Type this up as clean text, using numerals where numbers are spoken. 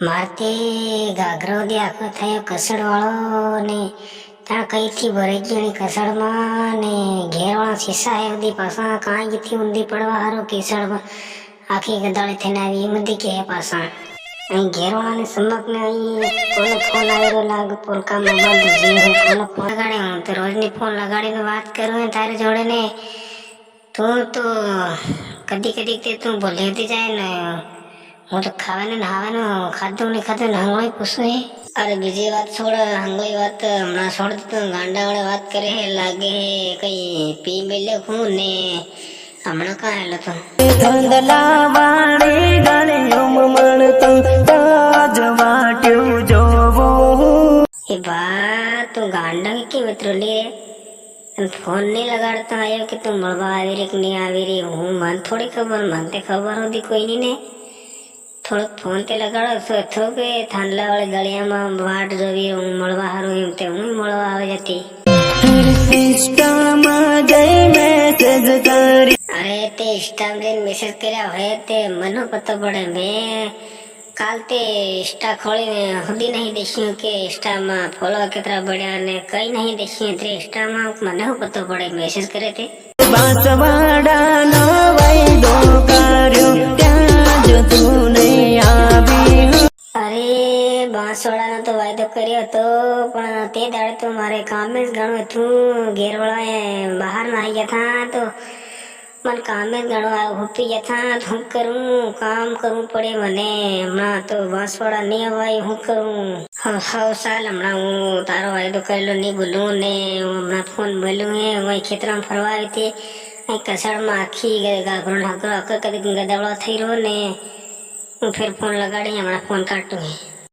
મારતે ઘાઘરો દી આખો થયો કસડ વાળો ને ત્યાં કઈથી ભરાઈ ગઈ કસડમાં ને ઘેરવાળા શીશા હે બધી પાછા કાંઈ ગીથી ઊંધી પડવા હારો કેસડમાં આખી ગદાળી થઈને આવી એમ બધી કે પાછા અહીં ઘેરવાળાને સમકને અહીં કોનો ફોન આવેલો લાગે પોલકામાં બંધ જે હું કોનો ફોન લગાડે હું તો રોજની ફોન લગાડીને વાત કરું તારી જોડે ને તું તો કદી કદી તે તું બોલી જાય ને હું તો ખાવાનું નહાવાનું ખાધું ને હંગોઈ પૂછું હે અરે બીજી વાત છોડ હંગોઈ વાત હમણાં છોડ તો ગાંડા વાળે વાત કરે હે લાગે હે કઈ પી મેલે હું ને હમણાં કાં હેલો તો ધંધલા વાળી ગળ્યું મણતું તાજ વાટ્યું જોવો એ બા તું ગાંડા કે મિત્રોલી રે ફોન નહીં લગાડતા આવ્યો કે તું મળવા આવી રહી કે નહીં આવી રહી હું મને થોડી ખબર મને તે ખબર હોતી કોઈ નહીં ને થોડોક ફોન તે લગાડો તો કે થાંડલા વાળી ગળિયામાં વાટ જોવી હું મળવા હારું એમ તે હું મળવા આવી જતી ઇન્સ્ટામાં જઈ મેસેજ કરી અરે તે ઇન્સ્ટામાં જઈને મેસેજ કર્યા હોય તે મને પતો પડે મેં કાલ તે ઇન્સ્ટા ખોલીને સુધી નહીં દેખ્યું કે ઇન્સ્ટામાં ફોલો કેટલા પડ્યા ને કઈ નહીં દેખ્યું તે ઇન્સ્ટામાં મને પતો પડે મેસેજ કરે તે બાંસવાડાનો વાયદો કર્યો ત્યાં જ તું નહીં આવી અરે બાંસવાડાનો તો વાયદો કર્યો હતો પણ તે દાડે તો મારે કામ જ ઘણું હતું ઘેરવાળાએ બહાર નાહી ગયા હતા તો મને કામ જ ઘણું હુપી ગયા હતા શું કરું કામ કરવું પડે મને હમણાં તો બાંસવાડા નહીં અવાય શું કરું હવે સાલ હમણાં હું તારો વાયદો કરેલો નહીં બોલું ને હું હમણાં ફોન બોલું હે હું ખેતરમાં ફરવા આવી હતી અહીં કસાડમાં આખી ઘાઘરો ઢાંકરો આખો કદી ગદાવડો થઈ રહ્યો ને હું ફેર ફોન લગાડી હમણાં ફોન કાઢું